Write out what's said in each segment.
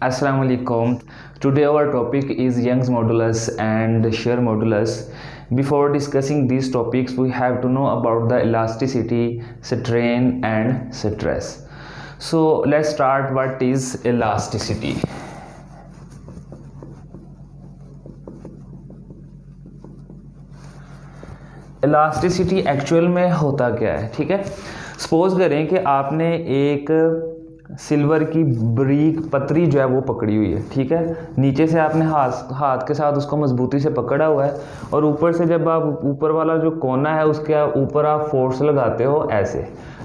Assalamu alaikum. Today our topic is Young's modulus and shear modulus. Before discussing these topics, we have to know about the elasticity, strain and stress. So let's start. What is elasticity? Elasticity actual में होता क्या है, ठीक है। Suppose करें कि आपने एक सिल्वर की ब्रीक पतरी जो है वो पकड़ी हुई है, ठीक है। नीचे से आपने हाथ के साथ उसको मजबूती से पकड़ा हुआ है और ऊपर से जब आप ऊपर वाला जो कोना है उसके ऊपर आप फोर्स लगाते हो,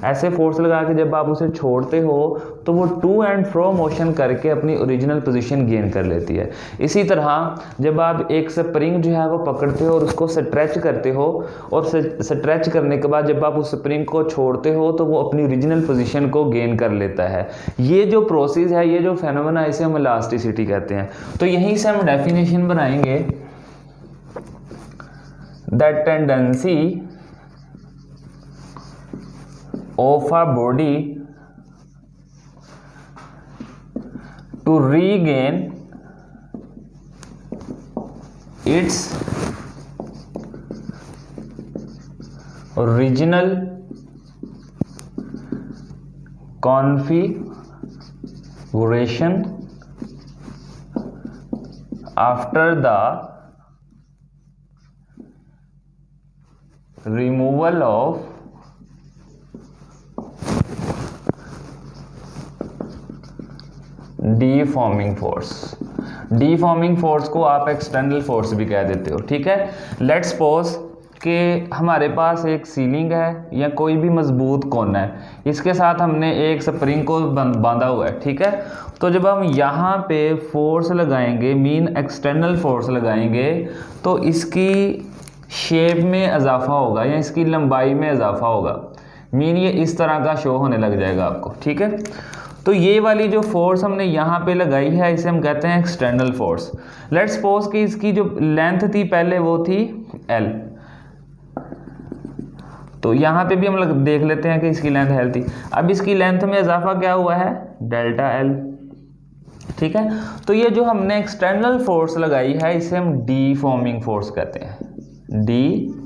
ऐसे फोर्स लगा के जब आप उसे छोड़ते हो तो वो टू एंड फ्रो मोशन करके अपनी ओरिजिनल पोजीशन गेन कर लेती है। इसी तरह जब आप एक स्प्रिंग जो है वो पकड़ते हो और उसको स्ट्रेच करते हो और स्ट्रेच करने के बाद जब आप उस स्प्रिंग को छोड़ते हो तो वो अपनी ओरिजिनल पोजीशन को गेन कर लेता है। ये जो प्रोसेस है, ये जो फेनोमेना है, इसे हम इलास्टिसिटी कहते हैं। तो यहीं से हम डेफिनेशन बनाएंगे, that tendency of a body to regain its original configuration after the removal of deforming force को आप एक्सटर्नल फोर्स भी कह देते हो, ठीक है। लेट्स सपोज कि हमारे पास एक सीलिंग है या कोई भी मजबूत कोना है, इसके साथ हमने एक स्प्रिंग को बांधा हुआ है, ठीक है। तो जब हम यहाँ पे फोर्स लगाएंगे, मीन एक्सटर्नल फोर्स लगाएंगे, तो इसकी शेप में इजाफा होगा या इसकी लंबाई में इजाफा होगा, मीन ये इस तरह का शो होने लग जाएगा आपको, ठीक है। तो ये वाली जो फोर्स हमने यहाँ पे लगाई है इसे हम कहते हैं एक्सटर्नल फोर्स। लेट्स सपोज कि इसकी जो लेंथ थी पहले वो थी L, तो यहाँ पे भी हम देख लेते हैं कि इसकी लेंथ L थी। अब इसकी लेंथ में इजाफा क्या हुआ है, डेल्टा L, ठीक है। तो ये जो हमने एक्सटर्नल फोर्स लगाई है इसे हम डीफॉर्मिंग फोर्स कहते हैं, डीफॉर्मिंग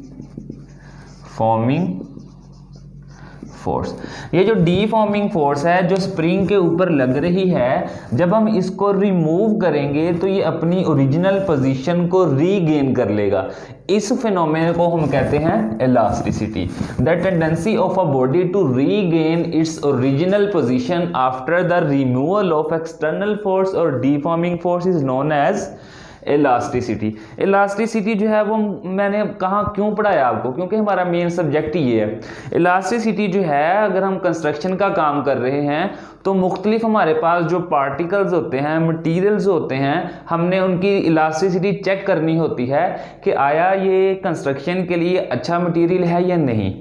फोर्स। ये जो डीफॉर्मिंग फोर्स है जो स्प्रिंग के ऊपर लग रही है, जब हम इसको रिमूव करेंगे तो ये अपनी ओरिजिनल पोजीशन को रीगेन कर लेगा। इस फिनोमेना को हम कहते हैं elasticity. The tendency of a body to regain its original position after the removal of external force और deforming force is known as elasticity. Elasticity जो है वो मैंने कहा क्यों पढ़ाया आपको, क्योंकि हमारा मेन सब्जेक्ट ये है। इलास्टिसिटी जो है, अगर हम कंस्ट्रक्शन का काम कर रहे हैं तो मुख्तलिफ हमारे पास जो पार्टिकल्स होते हैं, मटीरियल्स होते हैं, हमने उनकी इलास्टिसिटी चेक करनी होती है कि आया ये कंस्ट्रक्शन के लिए अच्छा मटीरियल है या नहीं।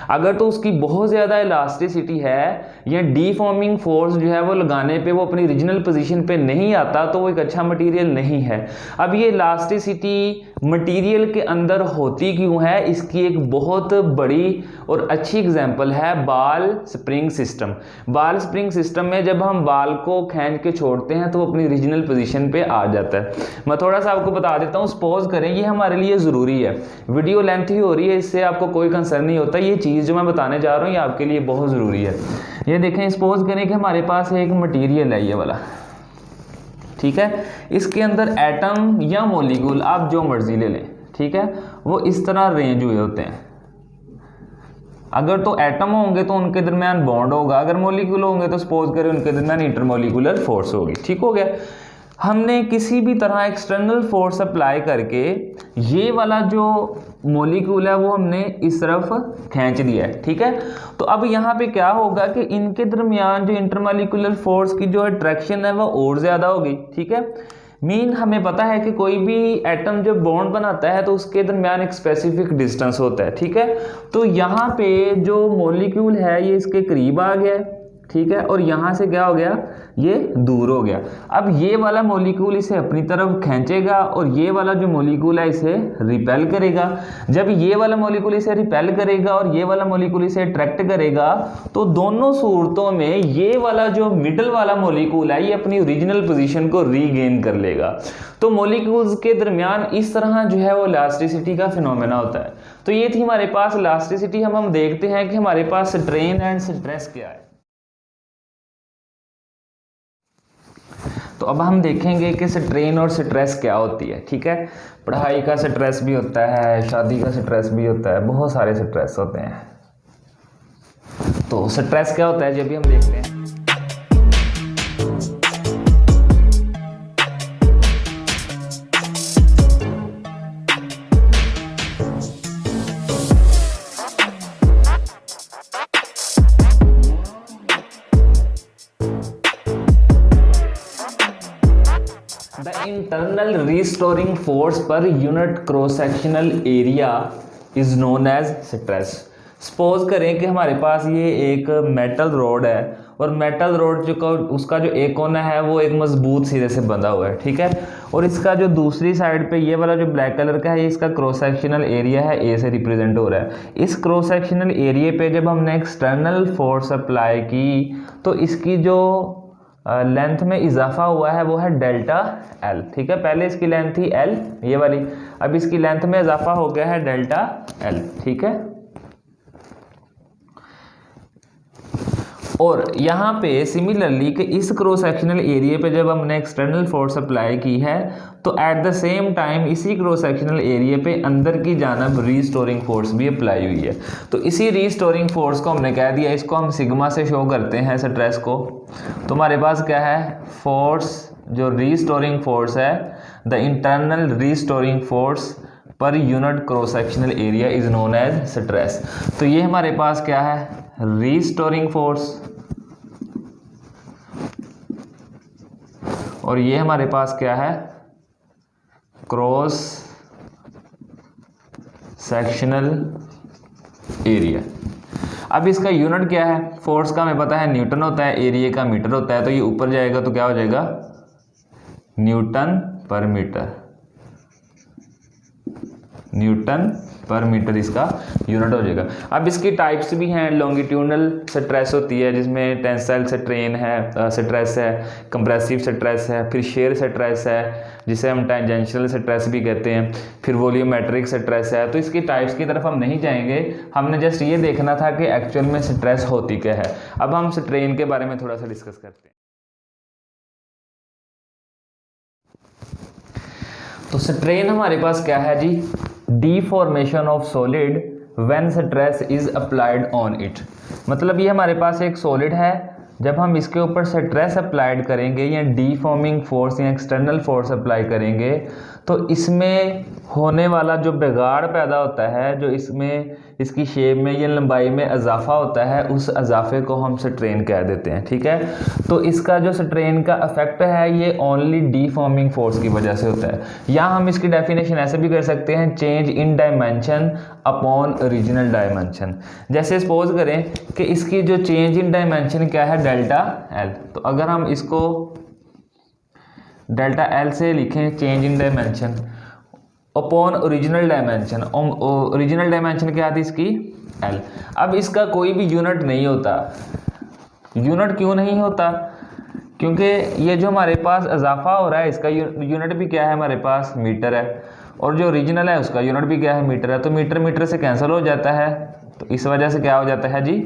अगर तो उसकी बहुत ज़्यादा इलास्टिसिटी है या डीफॉर्मिंग फोर्स जो है वो लगाने पे वो अपनी ओरिजिनल पोजीशन पे नहीं आता तो वो एक अच्छा मटेरियल नहीं है। अब ये इलास्टिसिटी मटेरियल के अंदर होती क्यों है, इसकी एक बहुत बड़ी और अच्छी एग्जांपल है बाल स्प्रिंग सिस्टम। बाल स्प्रिंग सिस्टम में जब हम बाल को खींच के छोड़ते हैं तो वो अपनी ओरिजिनल पोजीशन पे आ जाता है। मैं थोड़ा सा आपको बता देता हूँ, सपोज करें ये हमारे लिए ज़रूरी है, वीडियो लेंथ ही हो रही है, इससे आपको कोई कंसर्न नहीं होता। ये चीज़ जो मैं बताने जा रहा हूँ ये आपके लिए बहुत ज़रूरी है। ये देखें, सपोज करें कि हमारे पास एक मटीरियल है ये वाला, ठीक है। इसके अंदर एटम या मॉलिक्यूल आप जो मर्जी ले लें, ठीक है, वो इस तरह अरेंज हुए होते हैं। अगर तो एटम होंगे तो उनके दरमियान बॉन्ड होगा, अगर मॉलिक्यूल होंगे तो सपोज करें उनके दरमियान इंटरमॉलिक्यूलर फोर्स होगी, ठीक हो गया। हमने किसी भी तरह एक्सटर्नल फोर्स अप्लाई करके ये वाला जो मॉलिक्यूल है वो हमने इस तरफ खींच दिया है, ठीक है। तो अब यहाँ पे क्या होगा कि इनके दरमियान जो इंटरमॉलिक्यूलर फोर्स की जो अट्रैक्शन है वो और ज़्यादा होगी, ठीक है। मीन हमें पता है कि कोई भी एटम जब बॉन्ड बनाता है तो उसके दरमियान एक स्पेसिफिक डिस्टेंस होता है, ठीक है। तो यहाँ पे जो मॉलिक्यूल है ये इसके करीब आ गया है, ठीक है, और यहाँ से क्या हो गया, ये दूर हो गया। अब ये वाला मॉलिक्यूल इसे अपनी तरफ खींचेगा और ये वाला जो मॉलिक्यूल है इसे रिपेल करेगा। जब ये वाला मॉलिक्यूल इसे रिपेल करेगा और ये वाला मॉलिक्यूल इसे अट्रैक्ट करेगा, तो दोनों सूरतों में ये वाला जो मिडल वाला मॉलिक्यूल है ये अपनी ओरिजिनल पोजीशन को रीगेन कर लेगा। तो मॉलिक्यूल्स के दरमियान इस तरह जो है वो इलास्टिसिटी का फिनोमेना होता है। तो ये थी हमारे पास इलास्टिसिटी। हम देखते हैं कि हमारे पास स्ट्रेन एंड स्ट्रेस क्या है। तो अब हम देखेंगे कि स्ट्रेन और स्ट्रेस क्या होती है। ठीक है, पढ़ाई का स्ट्रेस भी होता है, शादी का स्ट्रेस भी होता है, बहुत सारे स्ट्रेस होते हैं। तो स्ट्रेस क्या होता है ये भी हम देखते हैं। The internal restoring force per unit cross sectional area is known as stress। Suppose करें कि हमारे पास ये एक मेटल रोड है और मेटल रोड जो उसका जो एक कोना है वो एक मजबूत सिरे से बंधा हुआ है। ठीक है, और इसका जो दूसरी साइड पे ये वाला जो ब्लैक कलर का है, इसका क्रॉस सेक्शनल एरिया है, ए से रिप्रेजेंट हो रहा है। इस क्रॉस सेक्शनल एरिया पे जब हमने एक्सटर्नल फोर्स अप्लाई की तो इसकी जो लेंथ में इजाफा हुआ है वो है डेल्टा एल। ठीक है, पहले इसकी लेंथ थी एल ये वाली, अब इसकी लेंथ में इजाफा हो गया है डेल्टा एल। ठीक है, और यहाँ पे सिमिलरली कि इस क्रॉस सेक्शनल एरिया पे जब हमने एक्सटर्नल फोर्स अप्लाई की है तो एट द सेम टाइम इसी क्रॉस सेक्शनल एरिया पे अंदर की जानब रीस्टोरिंग फोर्स भी अप्लाई हुई है। तो इसी रीस्टोरिंग फोर्स को हमने कह दिया, इसको हम सिग्मा से शो करते हैं स्ट्रेस को। तो हमारे पास क्या है, फोर्स जो रीस्टोरिंग फोर्स है, the internal restoring force per unit cross sectional area is known as stress. तो ये हमारे पास क्या है, रीस्टोरिंग फोर्स, और ये हमारे पास क्या है, क्रॉस सेक्शनल एरिया। अब इसका यूनिट क्या है, फोर्स का हमें पता है न्यूटन होता है, एरिया का मीटर होता है। तो ये ऊपर जाएगा तो क्या हो जाएगा, न्यूटन पर मीटर, न्यूटन पर मीटर इसका यूनिट हो जाएगा। अब इसकी टाइप्स भी हैं, लॉन्गिट्यूडनल स्ट्रेस होती है जिसमें टेंसाइल स्ट्रेन है, स्ट्रेस है, कंप्रेसिव स्ट्रेस है, फिर शेयर स्ट्रेस है जिसे हम टेंजेंशियल स्ट्रेस भी कहते हैं, फिर वॉल्यूमेट्रिक स्ट्रेस है। तो इसकी टाइप्स की तरफ हम नहीं जाएंगे, हमने जस्ट ये देखना था कि एक्चुअल में स्ट्रेस होती क्या है। अब हम स्ट्रेन के बारे में थोड़ा सा डिस्कस करते हैं। तो स्ट्रेन हमारे पास क्या है जी, deformation of solid when stress is applied on it. मतलब ये हमारे पास एक सॉलिड है, जब हम इसके ऊपर स्ट्रेस अप्लाइड करेंगे या डीफॉर्मिंग फोर्स या एक्सटर्नल फोर्स अप्लाई करेंगे तो इसमें होने वाला जो बिगाड़ पैदा होता है, जो इसमें इसकी शेप में या लंबाई में इजाफा होता है, उस इजाफे को हम स्ट्रेन कह देते हैं। ठीक है, तो इसका जो स्ट्रेन का इफेक्ट है ये ओनली डीफॉर्मिंग फोर्स की वजह से होता है। या हम इसकी डेफिनेशन ऐसे भी कर सकते हैं, change in dimension upon original dimension. जैसे सपोज करें कि इसकी जो चेंज इन डायमेंशन क्या है, डेल्टा एल। तो अगर हम इसको डेल्टा एल से लिखें, change in dimension upon original dimension, original dimension क्या थी इसकी, एल। अब इसका कोई भी यूनिट नहीं होता। यूनिट क्यों नहीं होता, क्योंकि ये जो हमारे पास इजाफा हो रहा है इसका यूनिट भी क्या है, हमारे पास मीटर है, और जो ओरिजिनल है उसका यूनिट भी क्या है, मीटर है। तो मीटर मीटर से कैंसिल हो जाता है, तो इस वजह से क्या हो जाता है जी,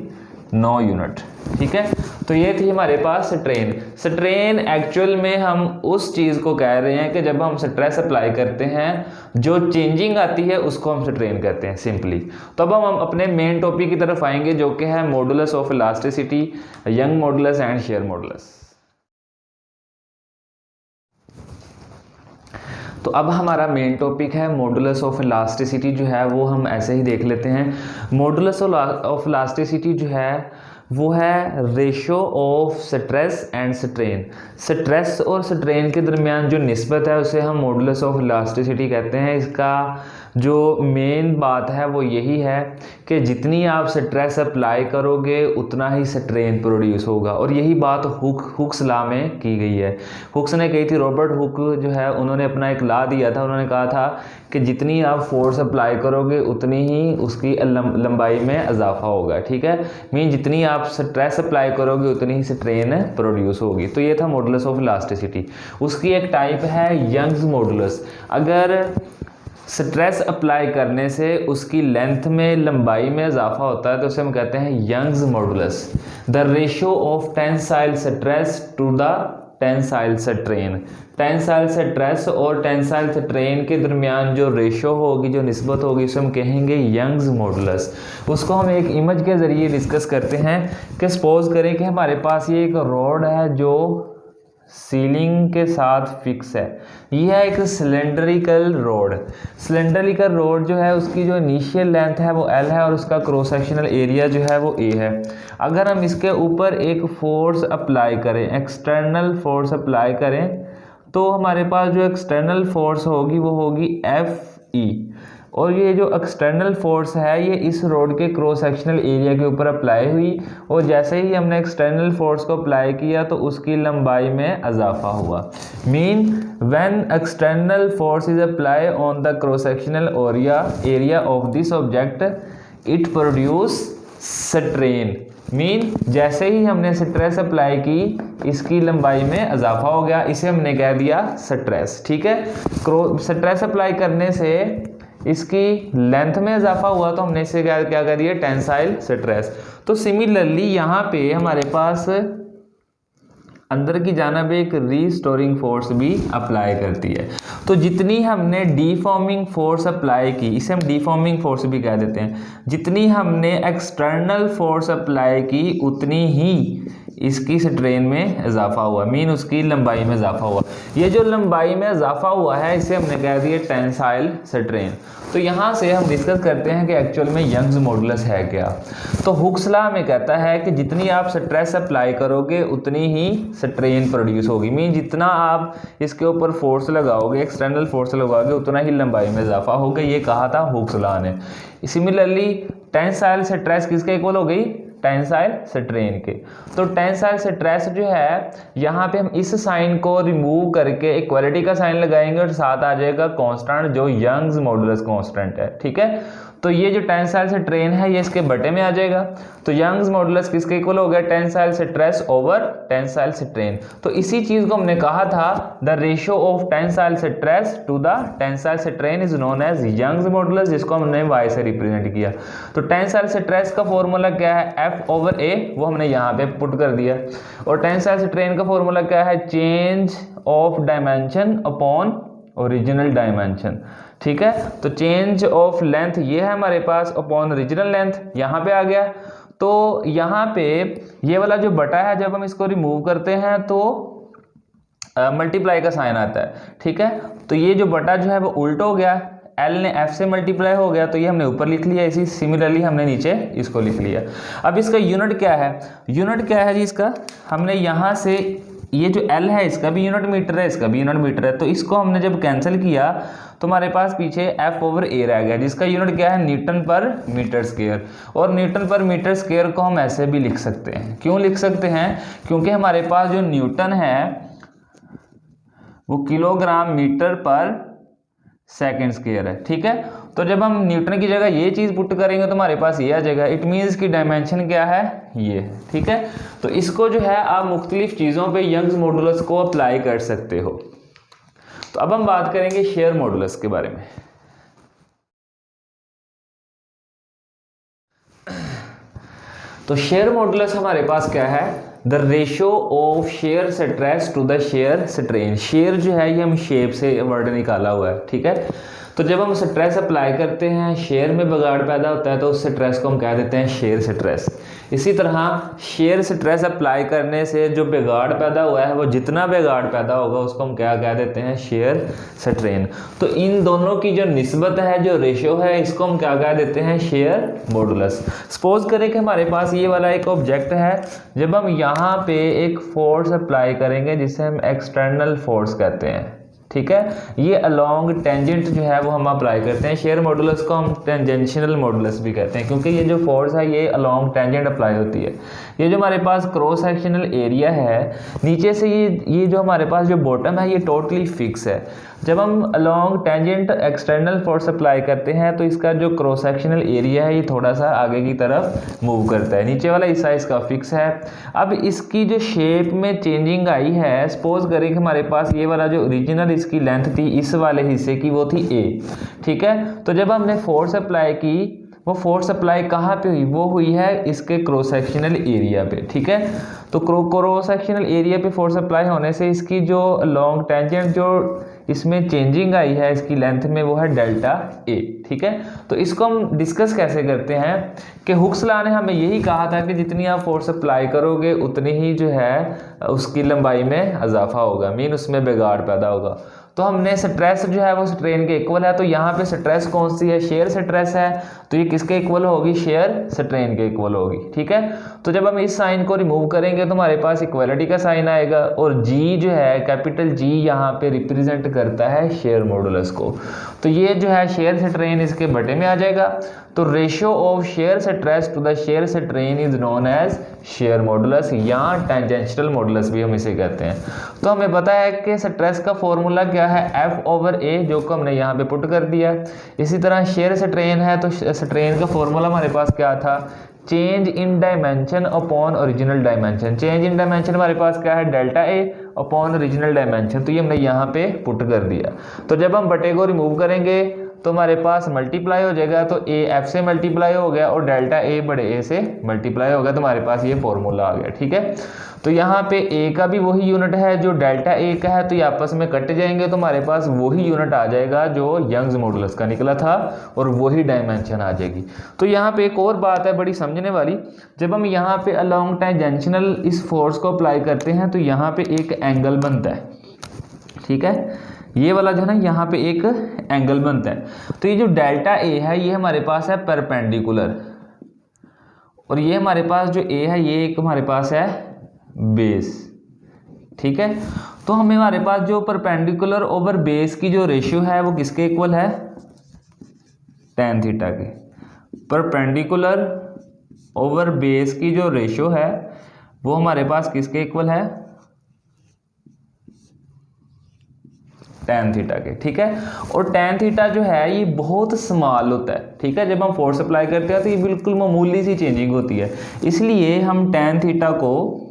नो यूनिट। ठीक है, तो ये थी हमारे पास स्ट्रेन। स्ट्रेन एक्चुअल में हम उस चीज़ को कह रहे हैं कि जब हम स्ट्रेस अप्लाई करते हैं जो चेंजिंग आती है उसको हम स्ट्रेन कहते हैं सिंपली। तो अब हम अपने मेन टॉपिक की तरफ आएंगे जो कि है modulus of elasticity, young modulus and share modulus. तो अब हमारा मेन टॉपिक है मॉडुलस ऑफ इलास्टिसिटी, जो है वो हम ऐसे ही देख लेते हैं। मॉडुलस ऑफ इलास्टिसिटी जो है वो है ratio of stress and strain. Stress और स्ट्रेन के दरमियान जो निस्बत है उसे हम मॉडुलस ऑफ इलास्टिसिटी कहते हैं। इसका जो मेन बात है वो यही है कि जितनी आप स्ट्रेस अप्लाई करोगे उतना ही स्ट्रेन प्रोड्यूस होगा, और यही बात हुक्स लॉ में की गई है। हुक्स ने कही थी, रॉबर्ट हुक जो है उन्होंने अपना एक लॉ दिया था, उन्होंने कहा था कि जितनी आप फोर्स अप्लाई करोगे उतनी ही उसकी लंबाई में इजाफा होगा, ठीक है। मीन जितनी आप स्ट्रेस अप्लाई करोगे उतनी ही स्ट्रेन प्रोड्यूस होगी। तो ये था मॉडुलस ऑफ इलास्टिसिटी। उसकी एक टाइप है यंग्स मॉडुलस। अगर स्ट्रेस अप्लाई करने से उसकी लेंथ में लंबाई में इजाफा होता है तो उसे हम कहते हैं Young's modulus. The ratio of tensile stress to the tensile strain. Tensile stress और टेंसाइल स्ट्रेन के दरमियान जो रेशो होगी, जो निस्बत होगी, उसे हम कहेंगे यंग्स मॉडुलस। उसको हम एक इमेज के ज़रिए डिस्कस करते हैं कि सपोज करें कि हमारे पास ये एक रॉड है जो सीलिंग के साथ फिक्स है। यह है एक सिलेंड्रिकल रोड। सिलेंड्रिकल रोड जो है उसकी जो इनिशियल लेंथ है वो L है और उसका क्रॉस सेक्शनल एरिया जो है वो A है। अगर हम इसके ऊपर एक फोर्स अप्लाई करें, एक्सटर्नल फोर्स अप्लाई करें, तो हमारे पास जो एक्सटर्नल फोर्स होगी वो होगी FE, और ये जो एक्सटर्नल फोर्स है ये इस रोड के क्रॉस सेक्शनल एरिया के ऊपर अप्लाई हुई, और जैसे ही हमने एक्सटर्नल फोर्स को अप्लाई किया तो उसकी लंबाई में इजाफा हुआ। Mean when external force is apply on the cross sectional area of this object it produce strain. Mean जैसे ही हमने स्ट्रेस अप्लाई की इसकी लंबाई में इजाफा हो गया, इसे हमने कह दिया स्ट्रेस, ठीक है। स्ट्रेस अप्लाई करने से इसकी लेंथ में इजाफा हुआ तो हमने इसे क्या कर दिया, टेंसाइल स्ट्रेस। तो सिमिलरली यहाँ पे हमारे पास अंदर की जानिब एक रीस्टोरिंग फोर्स भी अप्लाई करती है। तो जितनी हमने डीफॉर्मिंग फोर्स अप्लाई की, इसे हम डीफॉर्मिंग फोर्स भी कह देते हैं, जितनी हमने एक्सटर्नल फोर्स अप्लाई की उतनी ही इसकी स्ट्रेन में इजाफा हुआ, मीन उसकी लंबाई में इजाफा हुआ। ये जो लंबाई में इजाफा हुआ है इसे हमने कह दिया टेंसाइल स्ट्रेन। तो यहाँ से हम डिस्कस करते हैं कि एक्चुअल में यंग्स मॉडुलस है क्या। तो हुक्स लॉ में कहता है कि जितनी आप स्ट्रेस अप्लाई करोगे उतनी ही स्ट्रेन प्रोड्यूस होगी, मीन जितना आप इसके ऊपर फोर्स लगाओगे, एक्सटर्नल फोर्स लगाओगे, उतना ही लंबाई में इजाफा होगा। ये कहा था हुक्स लॉ ने। सिमिलरली टेंसाइल स्ट्रेस किसके इक्वल हो गई, टेंसाइल स्ट्रेन के। तो टेंसाइल स्ट्रेस जो है यहाँ पे हम इस साइन को रिमूव करके इक्वालिटी का साइन लगाएंगे और साथ आ जाएगा कांस्टेंट जो यंग्स मॉडुलस कांस्टेंट है, ठीक है। तो ये जो टेंसाइल स्ट्रेन है ये इसके बटे में आ जाएगा। तो यंग्स मॉडुलस किसके इक्वल हो गया, tensile stress over tensile strain. तो इसी चीज को हमने कहा था the ratio of tensile stress to the tensile strain is known as Young's modulus, जिसको हमने y से रिप्रेजेंट किया। तो टेंसाइल स्ट्रेस का फॉर्मूला क्या है, F/A, वो हमने यहाँ पे पुट कर दिया। और टेंसाइल स्ट्रेन का फॉर्मूला क्या है, change of dimension upon original dimension, ठीक है। तो चेंज ऑफ लेंथ ये है हमारे पास अपॉन ओरिजिनल लेंथ यहाँ पे आ गया। तो यहाँ पे ये वाला जो बटा है जब हम इसको रिमूव करते हैं तो मल्टीप्लाई का साइन आता है, ठीक है। तो ये जो बटा जो है वो उल्ट हो गया, L ने F से मल्टीप्लाई हो गया, तो ये हमने ऊपर लिख लिया, इसी सिमिलरली हमने नीचे इसको लिख लिया। अब इसका यूनिट क्या है, यूनिट क्या है जी इसका, हमने यहाँ से ये जो L है इसका भी यूनिट मीटर है, इसका भी यूनिट मीटर है। तो इसको हमने जब कैंसिल किया तो हमारे पास पीछे F/A रह गया, जिसका यूनिट क्या है, न्यूटन पर मीटर स्क्वायर। और न्यूटन पर मीटर स्क्वायर को हम ऐसे भी लिख सकते हैं। क्यों लिख सकते हैं, क्योंकि हमारे पास जो न्यूटन है वो किलोग्राम मीटर पर सेकंड स्क्वायर है, ठीक है। तो जब हम न्यूटन की जगह ये चीज़ पुट करेंगे तो हमारे पास ये आ जाएगा। इट मीन्स की डायमेंशन क्या है, ये, ठीक है। तो इसको जो है आप मुख्तलिफ चीज़ों पे यंग्स मॉडुलस को अप्लाई कर सकते हो। तो अब हम बात करेंगे शेयर मॉडुलस के बारे में। तो शेयर मॉडुलस हमारे पास क्या है, the ratio of shear stress to the shear strain. Shear जो है ये हम शेप से वर्ड निकाला हुआ है, ठीक है। तो जब हम स्ट्रेस अप्लाई करते हैं शेयर में बिगाड़ पैदा होता है तो उस स्ट्रेस को हम कह देते हैं शेयर स्ट्रेस। इसी तरह शेयर स्ट्रेस अप्लाई करने से जो बिगाड़ पैदा हुआ है वो जितना बिगाड़ पैदा होगा उसको हम क्या कह देते हैं, शेयर स्ट्रेन। तो इन दोनों की जो निस्बत है, जो रेशो है, इसको हम क्या कह देते हैं, शेयर मॉडुलस। सपोज करें कि हमारे पास ये वाला एक ऑब्जेक्ट है, जब हम यहाँ पे एक फोर्स अप्लाई करेंगे जिसे हम एक्सटर्नल फोर्स कहते हैं, ठीक है, ये अलोंग टेंजेंट जो है वो हम अप्लाई करते हैं। शेयर मॉडुलस को हम टेंजेंशियल मॉडुलस भी कहते हैं, क्योंकि ये जो फोर्स है ये अलोंग टेंजेंट अप्लाई होती है। ये जो हमारे पास क्रॉस सेक्शनल एरिया है नीचे से, ये जो हमारे पास जो बॉटम है ये टोटली फिक्स है। जब हम along tangent external force apply करते हैं तो इसका जो क्रॉस सेक्शनल एरिया है ये थोड़ा सा आगे की तरफ मूव करता है, नीचे वाला हिस्सा इसका फिक्स है। अब इसकी जो शेप में चेंजिंग आई है, सपोज करें कि हमारे पास ये वाला जो ओरिजिनल इसकी लेंथ थी इस वाले हिस्से की, वो थी ए, ठीक है। तो जब हमने फोर्स अप्लाई की, वो फोर्स अप्लाई कहाँ पे हुई, वो हुई है इसके क्रॉस सेक्शनल एरिया पे, ठीक है। तो क्रॉस सेक्शनल एरिया पे फोर्स अप्लाई होने से इसकी जो लॉन्ग टेंजेंट जो इसमें चेंजिंग आई है इसकी लेंथ में, वो है डेल्टा ए, ठीक है। तो इसको हम डिस्कस कैसे करते हैं कि हुक्स लॉ ने हमें यही कहा था कि जितनी आप फोर्स अप्लाई करोगे उतनी ही जो है उसकी लंबाई में इजाफा होगा, मीन उसमें बिगाड़ पैदा होगा। तो हमने स्ट्रेस जो है वो स्ट्रेन के इक्वल है, तो यहाँ पे स्ट्रेस कौन सी है, शेयर स्ट्रेस है, तो ये किसके इक्वल होगी, शेयर स्ट्रेन के इक्वल होगी, ठीक है। तो जब हम इस साइन को रिमूव करेंगे तो हमारे पास इक्वलिटी का साइन आएगा, और जी जो है कैपिटल जी यहाँ पे रिप्रेजेंट करता है शेयर मॉडुलस को। तो ये जो है शेयर स्ट्रेन इसके बटे में आ जाएगा। तो ratio of shear stress to the shear strain is known as shear modulus, या टेंजेंशियल मॉडुलस भी हम इसे कहते हैं। तो हमें पता है कि स्ट्रेस का फॉर्मूला क्या है, F/A, जो को हमने यहाँ पे पुट कर दिया। इसी तरह शेयर स्ट्रेन है, तो स्ट्रेन का फॉर्मूला हमारे पास क्या था, change in dimension upon original dimension. Change in dimension हमारे पास क्या है, delta A upon original dimension, तो ये हमने यहाँ पे पुट कर दिया। तो जब हम बटे को रिमूव करेंगे तो हमारे पास मल्टीप्लाई हो जाएगा, तो ए एफ से मल्टीप्लाई हो गया और डेल्टा ए बड़े ए से मल्टीप्लाई हो गया, तो हमारे पास ये फॉर्मूला आ गया, ठीक है। तो यहाँ पे ए का भी वही यूनिट है जो डेल्टा ए का है, तो ये आपस में कट जाएंगे, तो हमारे पास वही यूनिट आ जाएगा जो यंग्स मॉडुलस का निकला था, और वही डायमेंशन आ जाएगी। तो यहाँ पे एक और बात है बड़ी समझने वाली, जब हम यहाँ पे अलोंग टेंजेंशियल इस फोर्स को अप्लाई करते हैं तो यहाँ पे एक एंगल बनता है, ठीक है, ये वाला जो है ना यहाँ पे एक एंगल बनता है। तो ये जो डेल्टा ए है ये हमारे पास है परपेंडिकुलर, और ये हमारे पास जो ए है ये एक हमारे पास है बेस, ठीक है। तो हमें हमारे पास जो परपेंडिकुलर ओवर बेस की जो रेशियो है वो किसके इक्वल है, tan थीटा के। परपेंडिकुलर ओवर बेस की जो रेशियो है वो हमारे पास किसके इक्वल है, tan थीटा के, ठीक है। और tan थीटा जो है ये बहुत स्मॉल होता है, ठीक है। जब हम फोर्स अप्लाई करते हैं तो ये बिल्कुल मामूली सी चेंजिंग होती है, इसलिए हम tan थीटा को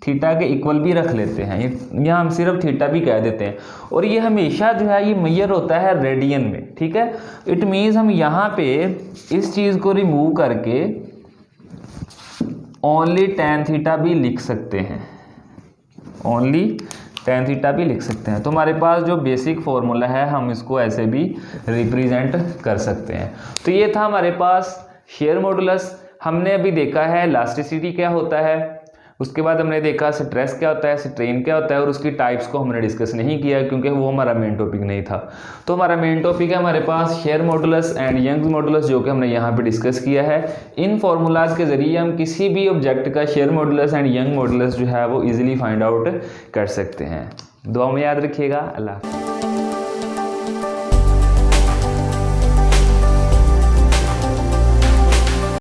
थीटा के इक्वल भी रख लेते हैं, यहाँ हम सिर्फ थीटा भी कह देते हैं। और ये हमेशा जो है ये मेजर होता है रेडियन में, ठीक है। इट मीन्स हम यहाँ पे इस चीज़ को रिमूव करके ओनली tan थीटा भी लिख सकते हैं, ओनली tan थीटा भी लिख सकते हैं। तो हमारे पास जो बेसिक फॉर्मूला है हम इसको ऐसे भी रिप्रेजेंट कर सकते हैं। तो ये था हमारे पास शेयर मॉडुलस। हमने अभी देखा है इलास्टिसिटी क्या होता है, उसके बाद हमने देखा स्ट्रेस क्या होता है, स्ट्रेन क्या होता है, और उसकी टाइप्स को हमने डिस्कस नहीं किया क्योंकि वो हमारा मेन टॉपिक नहीं था। तो हमारा मेन टॉपिक है हमारे पास shear modulus and Young's modulus, जो कि हमने यहाँ पे डिस्कस किया है। इन फार्मूलाज के जरिए हम किसी भी ऑब्जेक्ट का share modulus and young modulus जो है वो इजीली फाइंड आउट कर सकते हैं। दुआ में याद रखिएगा। अल्लाह।